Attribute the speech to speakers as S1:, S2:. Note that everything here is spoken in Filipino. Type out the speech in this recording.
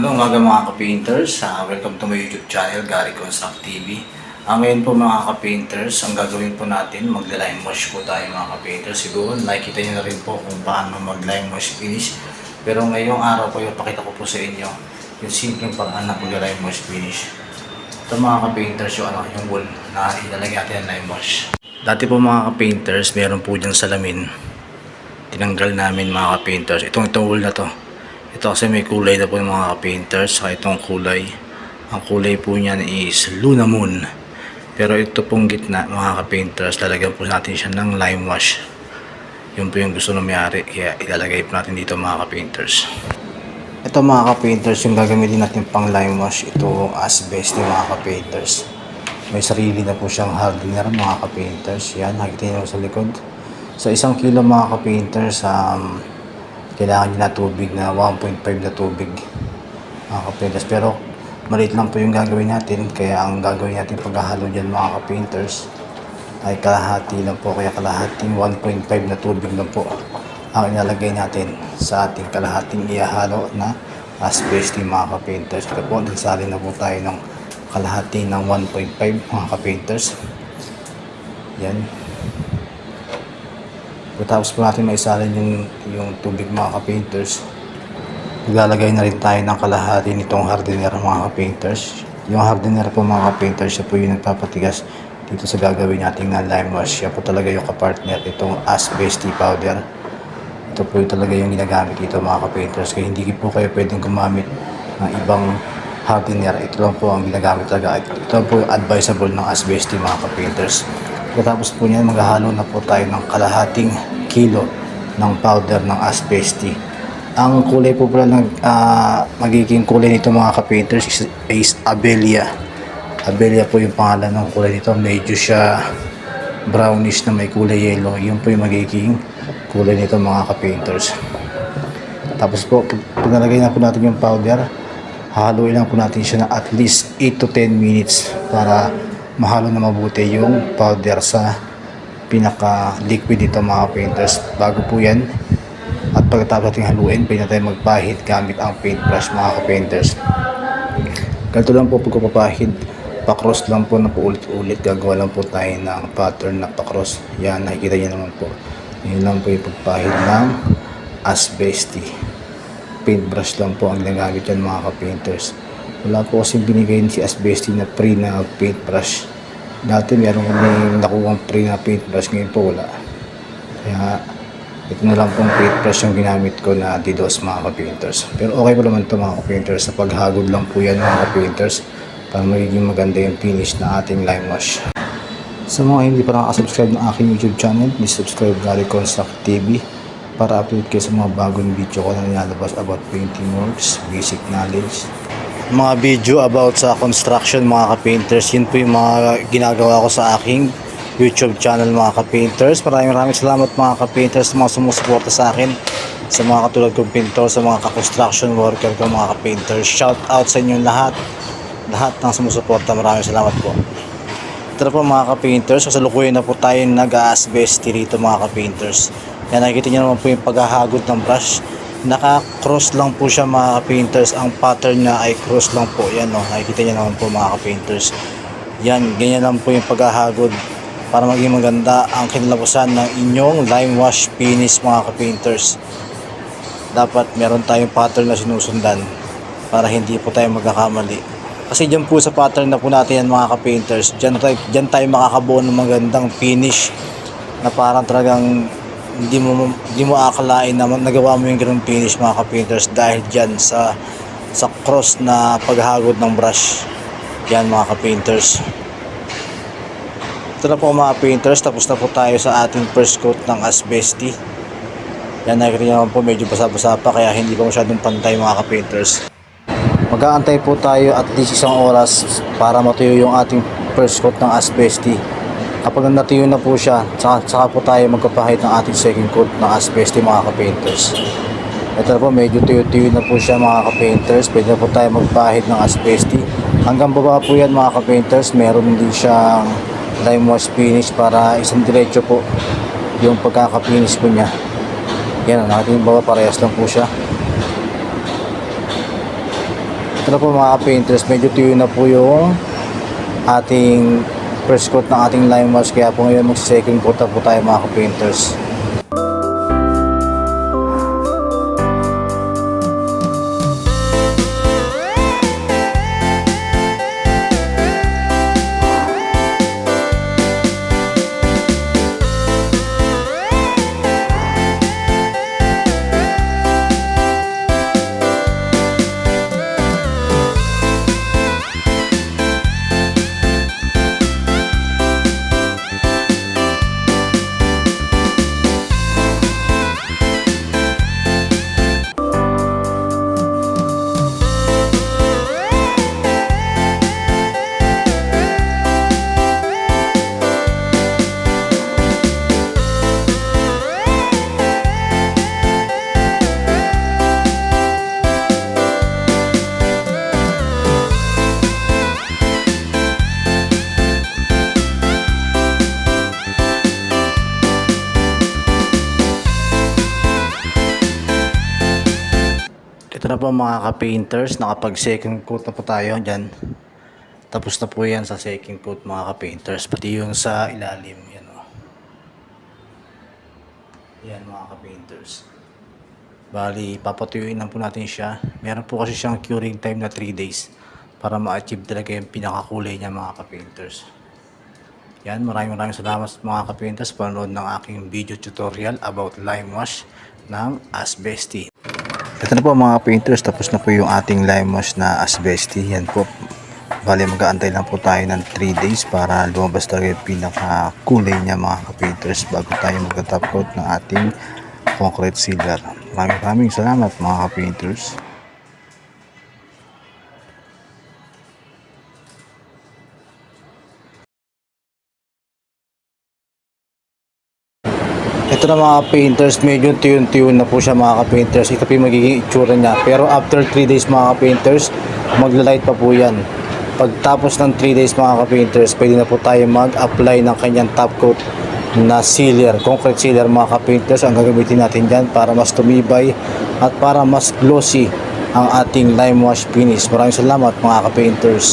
S1: Magandang umaga mga ka-painters. Welcome to my YouTube channel, Gary Construct TV. Ngayon po mga ka-painters, ang gagawin po natin, magla-lime wash po tayo mga ka-painters. Siguro nakikita nyo na rin po kung paano mag-lime wash finish. Pero ngayong araw po, ipakita ko po sa inyo yung simpleng paraan na mag-lime wash finish. Ito mga ka-painters, yung wool na ilalagay natin ng lime wash. Dati po mga ka-painters, meron po dyan salamin. Tinanggal namin mga ka-painters. Itong wool na to. Ito kasi may kulay na po ng mga ka-painters. Saka itong kulay. Ang kulay po niyan is Luna Moon. Pero ito pong gitna mga ka-painters, lalagyan po natin siya ng lime wash. Yun po yung gusto ng may-ari. Kaya ilalagay po natin dito mga ka-painters. Ito mga ka-painters, yung gagamitin natin pang lime wash. Ito asbestos mga ka-painters. May sarili na po siyang hardener mga ka-painters. Yan, nakikita nyo sa likod. Sa 1 kilo mga ka-painters, kailangan nyo na tubig na 1.5 na tubig mga ka-painters. Pero maliit lang po yung gagawin natin. Kaya ang gagawin natin paghahalo dyan mga ka-painters ay kalahati lang po. Kaya kalahating 1.5 na tubig lang po ang inalagay natin sa ating kalahating ihahalo na asbestos mga ka-painters. Kaya po nagsali na po tayo ng kalahati ng 1.5 mga ka-painters. Yan. Tapos po natin maisalin yung tubig mga ka-painters. Maglalagay na rin tayo ng kalahati nitong hardener mga ka-painters. Yung hardener po mga ka-painters, siya po yung nagpapatigas dito sa gagawin natin na lime wash. Siya po talaga yung kapartner itong asbestos powder. Ito po yung talaga yung ginagamit dito mga ka-painters. Kaya hindi po kayo pwedeng gumamit ng ibang hardener. Ito lang po ang ginagamit talaga. Ito lang po yung advisable ng asbestos mga ka-painters. Pagkatapos po niyan, maghahalo na po tayo ng kalahating kilo ng powder ng asbestos. Ang kulay po pala magiging kulay nito mga ka-painters is Abelia. Abelia po yung pangalan ng kulay nito. Medyo siya brownish na may kulay yellow. Yun po yung magiging kulay nito mga ka-painters. Tapos po, pag nalagay na po natin yung powder, haluin lang po natin siya na at least 8 to 10 minutes para mahalo na mabuti yung powder sa pinaka-liquid dito mga painters. Bago po yan, at pagkatapos natin haluin, pwede na tayo magpahid gamit ang paintbrush mga ka-painters. Ganito lang po pagkapapahid, pa-cross lang po na paulit-ulit. Gagawa lang po tayo ng pattern na pa-cross. Yan, nakikita nyo naman po. Yan lang po yung pagpahid ng asbestos. Paintbrush lang po ang ginagamit yan mga ka-painters. Wala po kasi binigay si asbestos na free na paintbrush. Dati meron kami nakuha free na paintbrush, ngayon po wala. Kaya ito na lang pong paintbrush yung ginamit ko na DDoS mga ka-painters. Pero okay po naman ito mga ka-painters. Sa paghagod lang po yan mga ka-painters para magiging maganda yung finish na ating lime wash. Sa mga hindi pa nakasubscribe ng aking YouTube channel, please subscribe Gary Construct TV para update kayo sa mga bagong video ko na nilalabas about painting works, basic knowledge, mga video about sa construction mga ka-painters. Yun po yung mga ginagawa ko sa aking YouTube channel mga ka-painters. Maraming salamat mga ka-painters sa mga sumusuporta sa akin, sa mga katulad kong pintor, sa mga ka-construction worker ko mga ka-painters. Shout out sa inyo lahat ng sumusuporta. Maraming salamat po. Ito na po mga ka-painters, kasalukuyan na po tayo nag-asbestos dito mga ka-painters. Yan, nakikita nyo naman po yung paghahagod ng brush. Naka-cross lang po siya mga ka-painters. Ang pattern niya ay cross lang po. Yan o, nakikita nyo naman po mga ka-painters. Yan, ganyan lang po yung paghahagod para maging maganda ang kinalabasan ng inyong lime wash finish mga ka-painters. Dapat meron tayong pattern na sinusundan para hindi po tayo magkakamali. Kasi dyan po sa pattern na po natin yan mga ka-painters, dyan tayo makakabuo ng magandang finish na parang talagang hindi mo akalain na nagawa mo yung ganung finish mga ka-painters dahil dyan sa cross na paghagod ng brush. Yan mga ka-painters. Ito na po mga painters, tapos na po tayo sa ating first coat ng asbestos. Yan, nakikita nyo naman po medyo basa-basa pa kaya hindi pa masyadong pantay mga ka-painters. Mag-aantay po tayo at least 1 oras para matuyo yung ating first coat ng asbestos. Kapag natuyo na po siya, saka po tayo magpapahid ng ating second coat ng asbestos mga ka-painters. Ito na po, medyo tuyo-tuyo na po siya mga ka-painters. Pwede na po tayo magpahid ng asbestos. Hanggang baba po yan mga ka-painters. Meron din siyang lime wash finish para isang diretso po yung pagkaka-finish po niya. Yan, natin baba, parehas lang po siya. Ito na po mga ka-painters, medyo tuyo na po yung ating first coat ng ating lime wash, kaya po ngayon mag-second coat na po tayo mga ka-painters. Ito na po mga ka-painters, nakapag second coat na po tayo dyan. Tapos na po yan sa second coat mga ka-painters, pati yung sa ilalim. Yan o. Yan mga ka-painters. Bali, papatuyuin lang po natin siya. Meron po kasi siyang curing time na 3 days para ma-achieve talaga yung pinakakulay niya mga ka-painters. Yan, maraming salamat mga ka-painters panonood ng aking video tutorial about lime wash ng Asbesty. Ito na po mga painters, tapos na po yung ating lime wash na Asbesty. Yan po, bali mag-aantay lang po tayo ng 3 days para lumabas talaga yung pinaka-kulay niya mga ka-painters bago tayo mag-top coat ng ating concrete sealer. Maraming salamat mga ka-painters. Ito na mga painters, medyo tiyun-tiyun na po siya mga ka-painters. Ito po yung magiging itsura niya. Pero after 3 days mga ka-painters, magla-light pa po yan. Pagtapos ng 3 days mga ka-painters, pwede na po tayo mag-apply ng kanyang top coat na sealer, concrete sealer mga ka-painters. Ang gagamitin natin dyan para mas tumibay at para mas glossy ang ating lime wash finish. Maraming salamat mga ka-painters.